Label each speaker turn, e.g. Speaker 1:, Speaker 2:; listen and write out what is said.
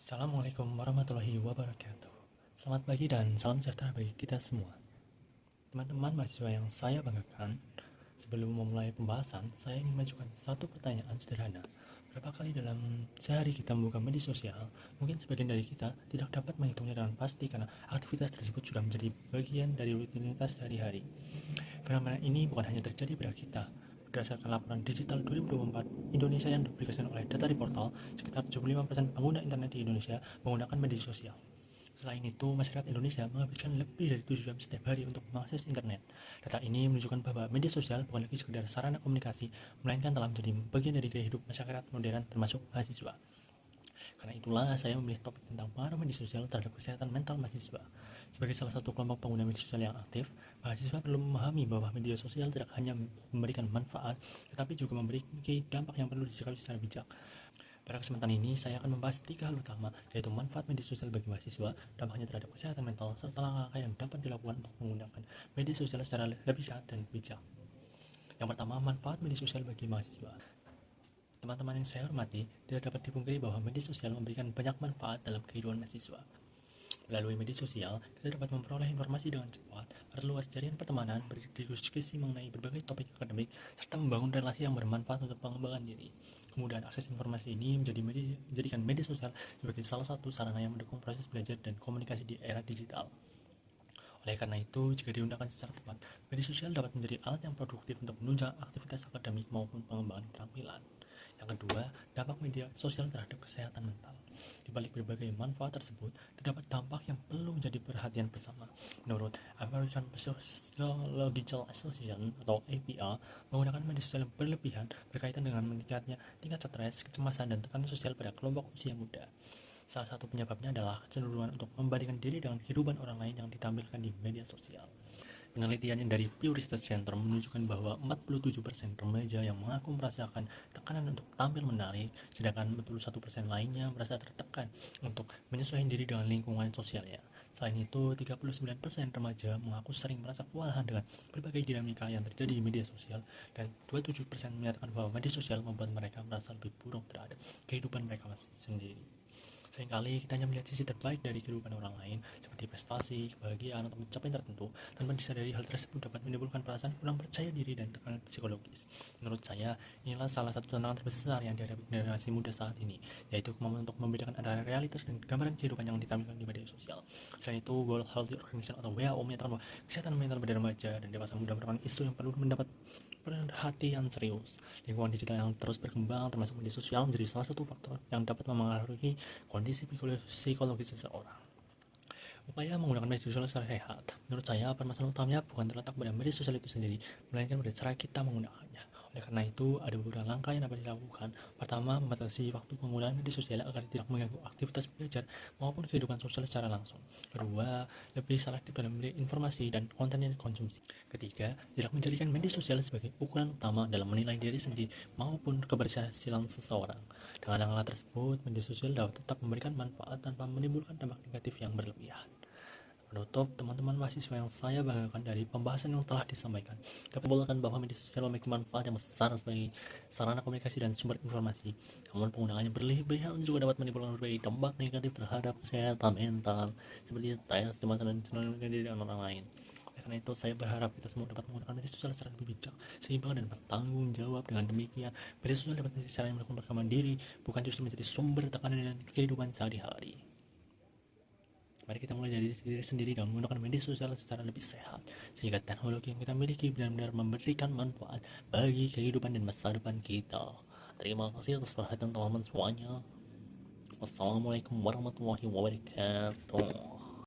Speaker 1: Assalamualaikum warahmatullahi wabarakatuh. Selamat pagi dan salam sejahtera bagi kita semua. Teman-teman mahasiswa yang saya banggakan, sebelum memulai pembahasan, saya ingin mengajukan satu pertanyaan sederhana. Berapa kali dalam sehari kita membuka media sosial? Mungkin sebagian dari kita tidak dapat menghitungnya dengan pasti karena aktivitas tersebut sudah menjadi bagian dari rutinitas sehari-hari. Fenomena ini bukan hanya terjadi pada kita. Berdasarkan laporan digital 2024 Indonesia yang dipublikasikan oleh Data Reportal, sekitar 75% pengguna internet di Indonesia menggunakan media sosial. Selain itu, masyarakat Indonesia menghabiskan lebih dari 7 jam setiap hari untuk mengakses internet. Data ini menunjukkan bahwa media sosial bukan lagi sekedar sarana komunikasi, melainkan telah menjadi bagian dari gaya hidup masyarakat modern termasuk mahasiswa. Karena itulah saya memilih topik tentang pengaruh media sosial terhadap kesehatan mental mahasiswa. Sebagai salah satu kelompok pengguna media sosial yang aktif, mahasiswa perlu memahami bahwa media sosial tidak hanya memberikan manfaat, tetapi juga memiliki dampak yang perlu disikapi secara bijak. Pada kesempatan ini, saya akan membahas 3 hal utama, yaitu manfaat media sosial bagi mahasiswa, dampaknya terhadap kesehatan mental, serta langkah-langkah yang dapat dilakukan untuk menggunakan media sosial secara lebih sehat dan bijak. Yang pertama, manfaat media sosial bagi mahasiswa. Teman-teman yang saya hormati, tidak dapat dipungkiri bahwa media sosial memberikan banyak manfaat dalam kehidupan mahasiswa. Melalui media sosial, kita dapat memperoleh informasi dengan cepat, perluas jaringan pertemanan, berdiskusi mengenai berbagai topik akademik, serta membangun relasi yang bermanfaat untuk pengembangan diri. Kemudahan akses informasi ini menjadikan media sosial sebagai salah satu sarana yang mendukung proses belajar dan komunikasi di era digital. Oleh karena itu, jika digunakan secara tepat, media sosial dapat menjadi alat yang produktif untuk menunjang aktivitas akademik maupun pengembangan keterampilan. Yang kedua, dampak media sosial terhadap kesehatan mental. Di balik berbagai manfaat tersebut, terdapat dampak yang perlu menjadi perhatian bersama. Menurut American Psychological Association atau APA, menggunakan media sosial yang berlebihan berkaitan dengan meningkatnya tingkat stres, kecemasan, dan tekanan sosial pada kelompok usia muda. Salah satu penyebabnya adalah kecenderungan untuk membandingkan diri dengan kehidupan orang lain yang ditampilkan di media sosial. Penelitian yang dari Pew Research Center menunjukkan bahwa 47% remaja yang mengaku merasakan tekanan untuk tampil menarik, sedangkan 41% lainnya merasa tertekan untuk menyesuaikan diri dengan lingkungan sosialnya. Selain itu, 39% remaja mengaku sering merasa kewalahan dengan berbagai dinamika yang terjadi di media sosial, dan 27% menyatakan bahwa media sosial membuat mereka merasa lebih buruk terhadap kehidupan mereka sendiri. Seringkali kita hanya melihat sisi terbaik dari kehidupan orang lain, seperti prestasi, kebahagiaan, atau pencapaian tertentu, tanpa disadari hal tersebut dapat menimbulkan perasaan kurang percaya diri dan tekanan psikologis. Menurut saya, inilah salah satu tantangan terbesar yang dihadapi generasi muda saat ini, yaitu kemampuan untuk membedakan antara realitas dan gambaran kehidupan yang ditampilkan di media sosial. Selain itu, World Health Organization atau WHO menyatakan bahwa kesehatan mental pada remaja dan dewasa muda merupakan isu yang perlu mendapat perhatian serius. Lingkungan digital yang terus berkembang, termasuk media sosial, menjadi salah satu faktor yang dapat mempengaruhi kondisi psikologis seseorang. Upaya menggunakan media sosial secara sehat. Menurut saya, permasalahan utamanya bukan terletak pada media sosial itu sendiri, melainkan pada cara kita menggunakannya. Oleh karena itu, ada beberapa langkah yang dapat dilakukan. Pertama, membatasi waktu penggunaan media sosial agar tidak mengganggu aktivitas belajar maupun kehidupan sosial secara langsung. Kedua, lebih selektif dalam memilih informasi dan konten yang dikonsumsi. Ketiga, tidak menjadikan media sosial sebagai ukuran utama dalam menilai diri sendiri maupun keberhasilan seseorang. Dengan langkah tersebut, media sosial dapat tetap memberikan manfaat tanpa menimbulkan dampak negatif yang berlebihan. Menutup, teman-teman mahasiswa yang saya banggakan dari pembahasan yang telah disampaikan, dapat membolehkan bahwa media sosial memiliki manfaat yang besar sebagai sarana komunikasi dan sumber informasi. Namun penggunaannya berlebihan juga dapat menimbulkan berbagai dampak negatif terhadap kesehatan mental, seperti stres, kecemasan, dan cenderung diri dengan orang lain. Oleh karena itu, saya berharap kita semua dapat menggunakan media sosial secara lebih bijak, seimbang, dan bertanggung jawab. Dengan demikian, media sosial dapat menjadi cara yang melakukan perkembangan diri, bukan justru menjadi sumber tekanan dan kehidupan sehari-hari. Mari kita mulai dari diri sendiri dengan menggunakan media sosial secara lebih sehat, sehingga teknologi yang kita miliki benar-benar memberikan manfaat bagi kehidupan dan masa depan kita. Terima kasih atas perhatian teman-teman semuanya. Wassalamualaikum warahmatullahi wabarakatuh.